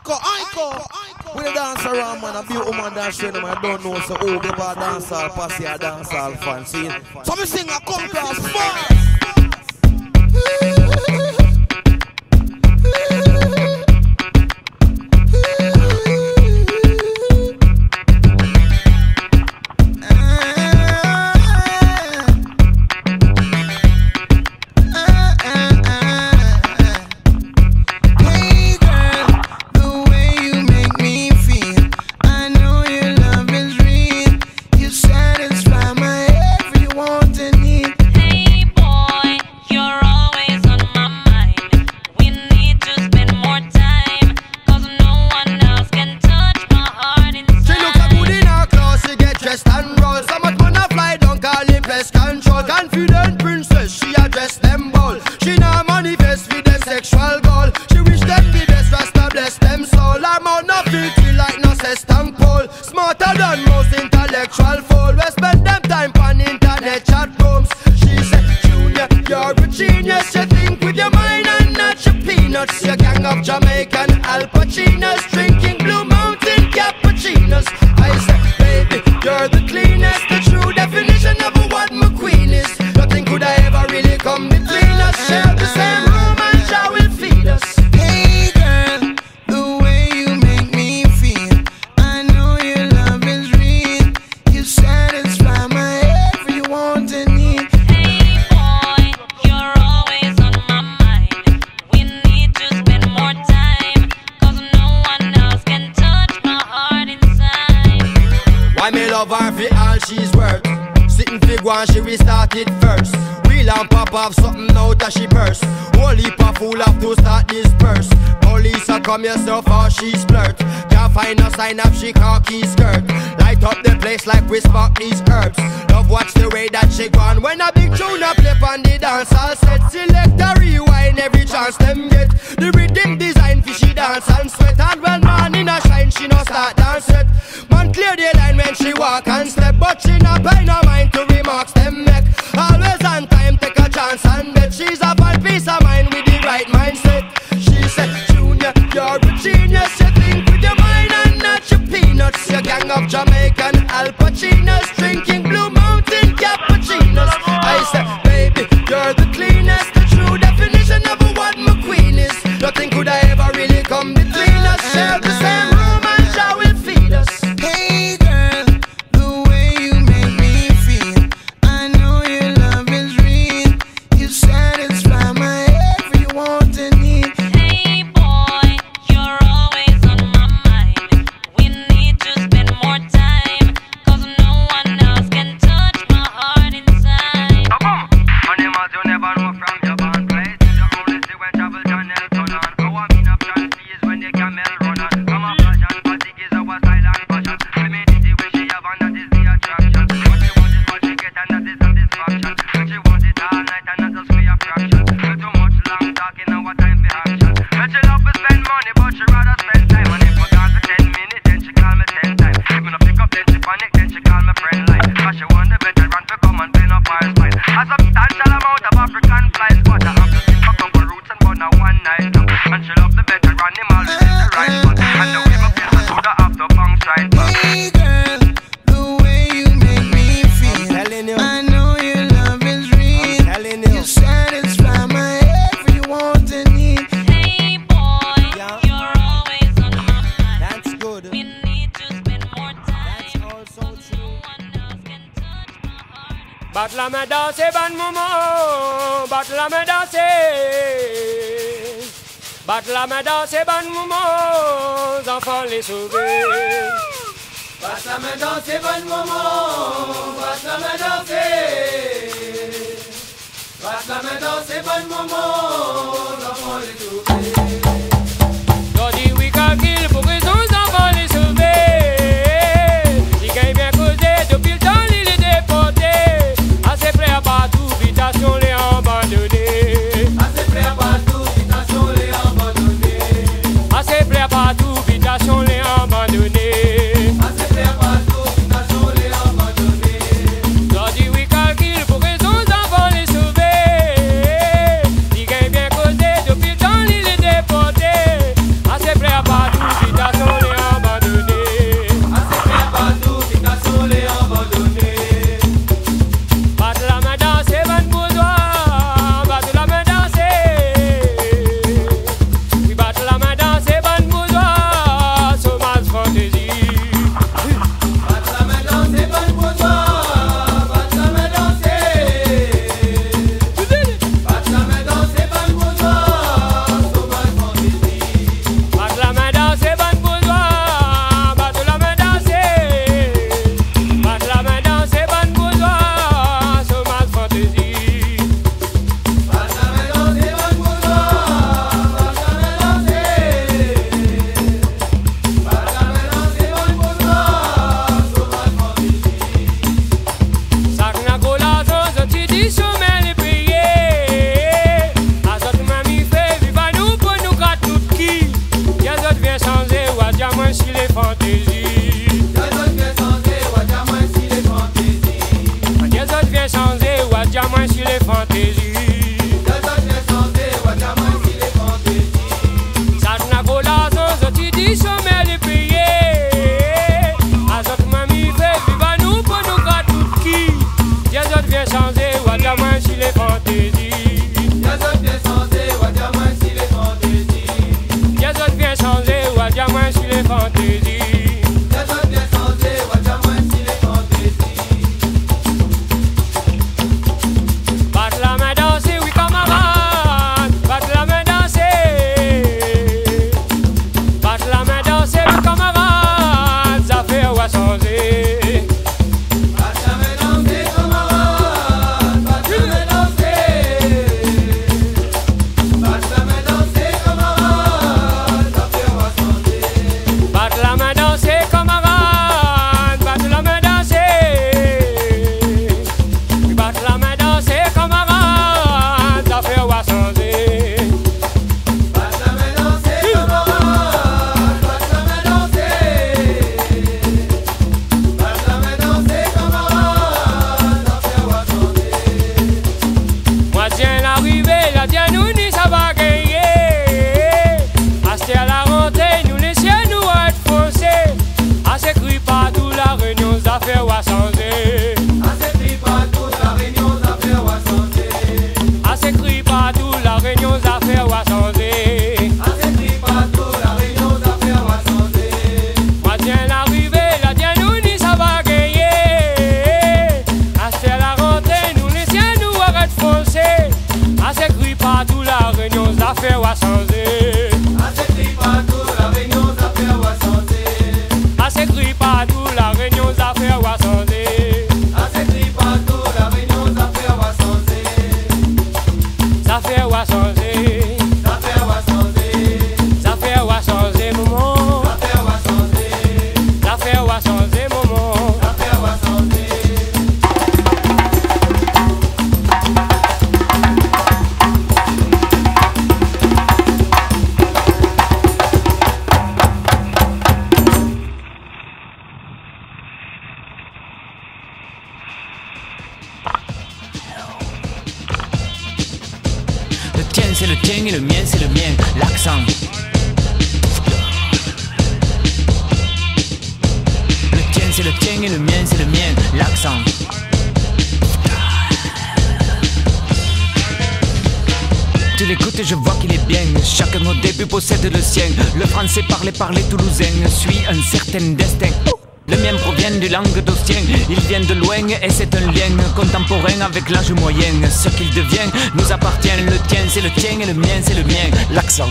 Iko. We dance around, man. A few woman dance with them. I don't know, so oh, give a dance all, pass a dance all fan. See? So me sing a come class fast. She restarted first. Real and pop off something out that she burst. Whole heap of fool have to start this purse. Police are come yourself or she splurt. Can't find no sign of she khaki skirt. Light up the place like we spark these herbs. Love watch the way that she gone. When a big tune a play on the dance all set. Select a rewind every chance them get. The rhythm design fishy dance and sweat. And when man in a shine she no start dance yet. Man clear the line when she walk and step. But she not pay no mind to remarks them make. Always on time, take a chance and bet. She's a fine peace of mind with the right mindset. She said, Junior, you're a genius. You think with your mind and not your peanuts. Your gang of Jamaican Al Pacinos, drinking Blue Mountain cappuccinos. I said, baby, you're the cleanest. The true definition of what my queen is. Nothing could I ever really come between us. Share the same room and she will feed us. Hey girl, the way you make me feel, I know your love is real. You satisfy my every want and need. Hey boy, you're always on my mind. We need to spend more time, cause no one else can touch my heart inside. Animals you never know from your born place. You only see when travel channel turn on. How I mean up chance is when the camel run on. Come on, fashion, fatigue is our style and fashion. Femininity when she have and that is the attraction. What she want is what she get and that is satisfaction. When she want it all night and not just for a fraction. Not too much long talking, now what time for action. When she love to spend money but she rather spend time. And if I got to 10 minutes then she call me 10 times. If me no pick up then she panic then she call me friend like. Cause she want the veteran to come and bend up her spine. A substantial amount of African flies, but I have to stick up couple roots and burn a one night long. And she love the veteran, him always is the right spot. And the way my face I shoulda have to bounce right back. Hey girl, the way you make me feel, I know your love is real. You satisfy my every want and need. Hey boy, you're always on my mind. That's good. We need to spend more time, That's also true. no one else can touch my heart. Batla me danser, ban momo. Batla me danser. Batla me danser, ban momo. Enfants les sauver. Batla me danser, bon moment. Batla me danser. Batla me danser, bon moment. L'enfant les trouver. Jodi oui calcul pour que nos enfants les sauver. Il gagne bien causé depuis le temps il est déporté. Assez prêt à partout, habitation les abandonner. Assez prêt à partout, citation les abandonner. Assez prêt à partout, habitation les abandonner. Assez prêt à partout, citation les abandonner. Jodi oui calcul pour que nos enfants les sauver. Il gagne bien causé depuis le temps il est déporté. Assez prêt à partout, changé, ou à dire moins sur les fantaisies. Battre la main danser, oui camarade. Battre la main danser. Battre la main danser, oui camarade. Ça fait ou à changer. Battre la main danser, camarade. Battre la main danser. Battre la main danser, camarade. Ça fait ou à changer. Battre la main danser, camarade. Battre la main danser. Battre la main danser, camarade. Ça fait ou à changer. Battre la main danser, camarade. Battre la main danser. Battre la main danser, camarade. Ça fait ou à changer. Moi tiens l'arrivée, la tiens nous ni ça va gagner. Acheter à la rentrée, nous les siens nous être foncés. À s'écrit partout la réunion, ça fait ou à changer. À s'écrit partout la réunion, ça fait ou à changer. À s'écrit partout la réunion, ça fait ou à changer. À s'écrit partout la réunion, ça fait ou à changer. Moi tiens l'arrivée, la tiens nous ni ça va gagner. Acheter à la rentrée, nous les siens nous arrête foncés. À s'écrit partout la réunion, ça fait ou à changer. À s'écrit partout la réunion, ça fait ou à changer. À s'écrit partout la réunion, ça fait ou à changer. À s'écrit partout la réunion, ça fait ou à changer. Ça fait ou à changer. Ça fait ou à changer. Ça fait ou à changer, maman. Ça fait ou à changer. Ça fait ou à changer, maman. Ça fait ou à changer. Le tien c'est le tien et le mien c'est le mien, l'accent. Le tien c'est le tien et le mien c'est le mien, l'accent. Tu l'écoutes et je vois qu'il est bien. Chacun au début possède le sien. Le français parlé toulousain suit un certain destin. Le mien provient du languedocien. Il vient de loin et c'est un lien contemporain avec l'âge moyen. Ce qu'il devient nous appartient. Le tien c'est le tien et le mien c'est le mien, l'accent.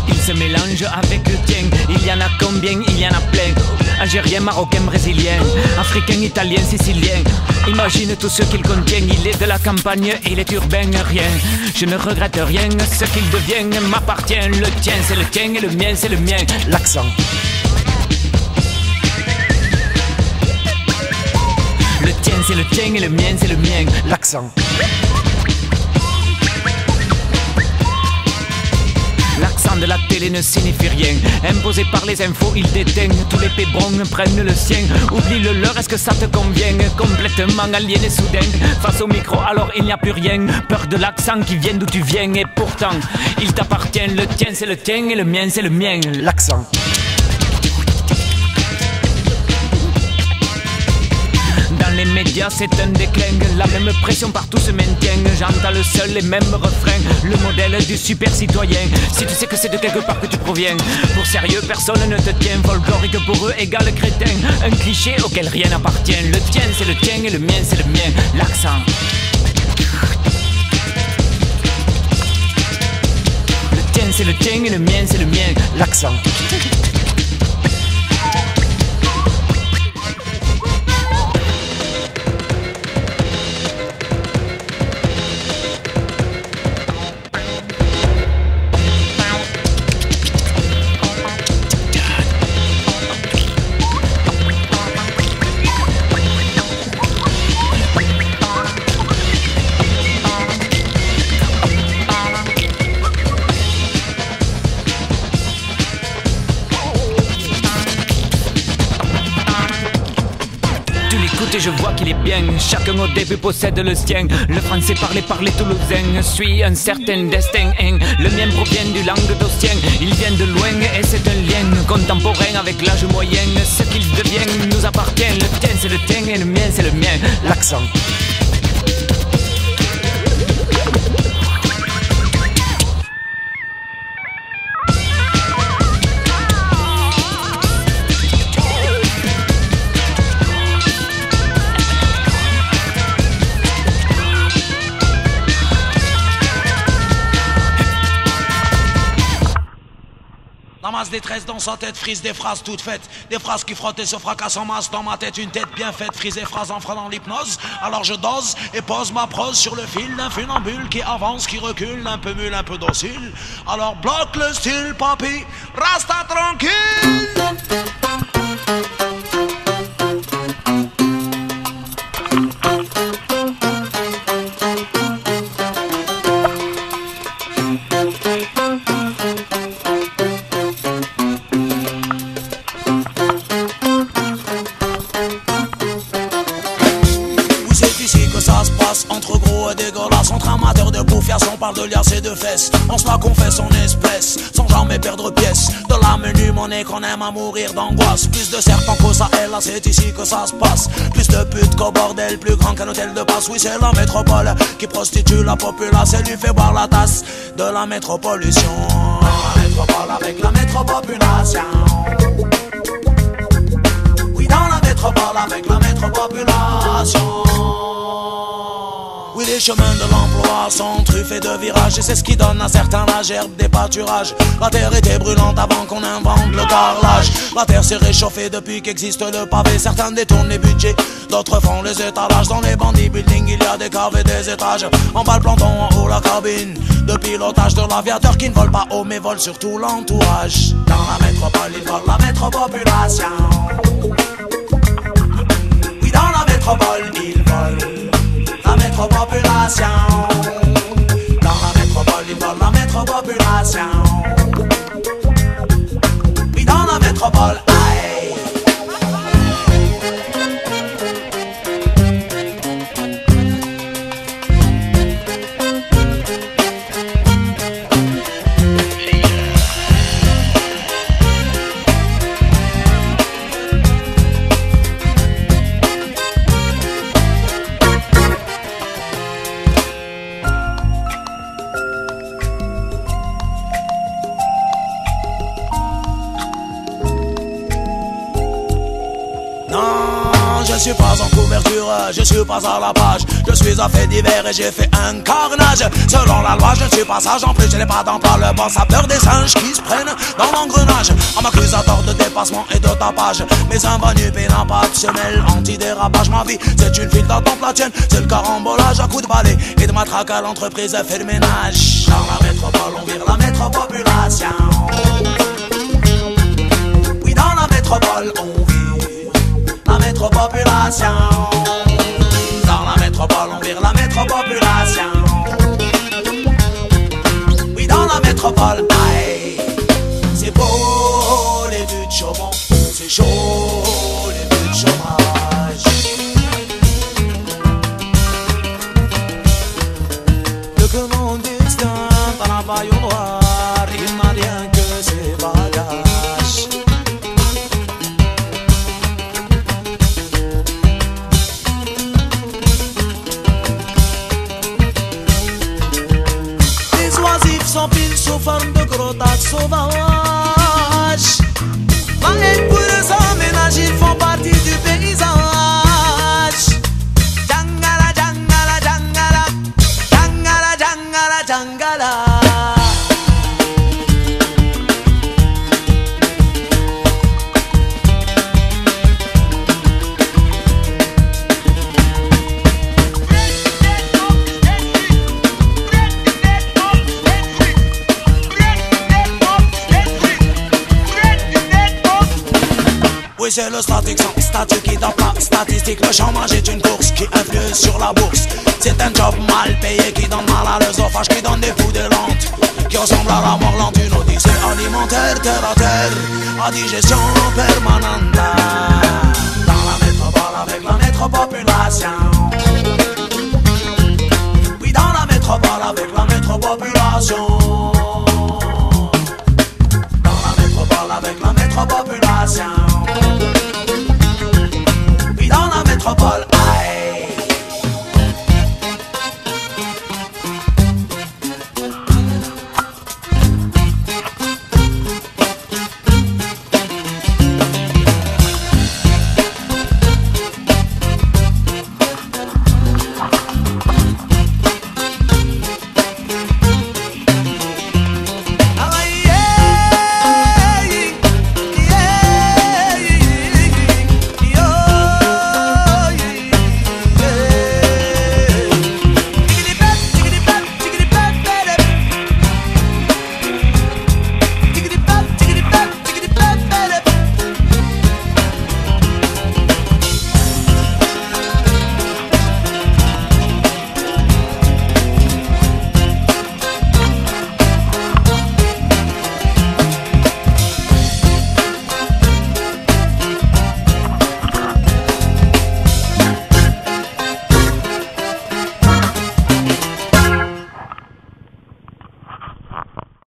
Il se mélange avec le tien. Il y en a combien? Il y en a plein. Algérien, marocain, brésilien, africain, italien, sicilien. Imagine tout ce qu'il contient. Il est de la campagne, il est urbain, rien. Je ne regrette rien, ce qu'il devient m'appartient. Le tien c'est le tien et le mien c'est le mien, l'accent. Le tien c'est le tien et le mien c'est le mien, l'accent. L'accent de la télé ne signifie rien. Imposé par les infos, il déteint. Tous les pébrons prennent le sien. Oublie le leur, est-ce que ça te convient? Complètement aliéné soudain. Face au micro, alors il n'y a plus rien. Peur de l'accent qui vient d'où tu viens. Et pourtant, il t'appartient. Le tien c'est le tien et le mien c'est le mien, l'accent. Dans les médias c'est un déclin. La même pression partout se maintient. J'entends le seul et même refrain. Le modèle du super citoyen. Si tu sais que c'est de quelque part que tu proviens. Pour sérieux personne ne te tient. Folklorique pour eux égale crétin. Un cliché auquel rien n'appartient. Le tien c'est le tien et le mien c'est le mien, l'accent. Le tien c'est le tien et le mien c'est le mien, l'accent. Et je vois qu'il est bien. Chacun au début possède le sien. Le français parlé toulousain suit un certain destin. Le mien provient du languedocien. Il vient de loin et c'est un lien contemporain avec l'âge moyen. Ce qu'il devient nous appartient. Le tien c'est le tien et le mien c'est le mien, l'accent. La masse détresse dans sa tête frise des phrases toutes faites. Des phrases qui frottent et se fracassent en masse dans ma tête. Une tête bien faite, frisée, phrase en freinant l'hypnose. Alors je dose et pose ma prose sur le fil d'un funambule qui avance, qui recule, un peu mûle, un peu docile. Alors bloque le style, papy, resta tranquille. Entre gros et dégueulasse, entre amateurs de bouffias, on parle de liasses et de fesses. On se la confesse en espèces, sans jamais perdre pièce. De la menu monnaie qu'on aime à mourir d'angoisse. Plus de serpents qu'au Sahel, là c'est ici que ça se passe. Plus de putes qu'au bordel, plus grand qu'un hôtel de passe. Oui, c'est la métropole qui prostitue la populace et lui fait boire la tasse de la métropollution. La métropole avec la métropopulation. Oui, dans la métropole avec la métropopulation. Oui, les chemins de l'emploi sont truffés de virages et c'est ce qui donne à certains la gerbe des pâturages. La terre était brûlante avant qu'on invente le carrelage. La terre s'est réchauffée depuis qu'existe le pavé. Certains détournent les budgets, d'autres font les étalages. Dans les bandits buildings, il y a des caves et des étages. En bas le planton, en haut la cabine de pilotage de l'aviateur qui ne vole pas haut mais vole surtout l'entourage. Dans la métropole, il vole la métropopulation. Oui, dans la métropole, il vole la métropopulation. Dans la métropole, il vole la métropopulation. Oui, dans la métropole, aïe. Je suis pas en couverture, je suis pas à la page. Je suis à fait divers et j'ai fait un carnage. Selon la loi, je ne suis pas sage. En plus, je n'ai pas d'emploi. Le boss a peur des singes qui se prennent dans l'engrenage. On m'accuse à tort de dépassement et de tapage. Mais un vanupé n'a pas de semelle anti-dérapage. Ma vie, c'est une file d'attente, la tienne. C'est le carambolage à coups de balai et de matraque à l'entreprise fait le ménage. Dans la métropole, on vire la métropopulation. Oui, dans la métropole, on vire la métropopulation. Dans la métropole, on vire la métropopulation. Oui, dans la métropole, aïe. C'est beau les buts de chômage, c'est chaud les buts de chômage. Le commandistan travaille au noir, il n'a rien que ses bagages. S'empile sous forme de gros tas sauvages. Pareil pour les emménages, ils font partie du paysage. Jangala, jangala, jangala, jangala, jangala, jangala. Oui, c'est le statique sans statut qui donne pas statistique. Le chômage est une course qui influe sur la bourse. C'est un job mal payé qui donne mal à l'œsophage, qui donne des foudées lentes, qui ressemble à la mort lente. Une odyssée alimentaire, terre à terre, à digestion permanente. Dans la métropole avec la métropopulation. Oui, dans la métropole avec la métropopulation. Dans la métropole avec la métropopulation.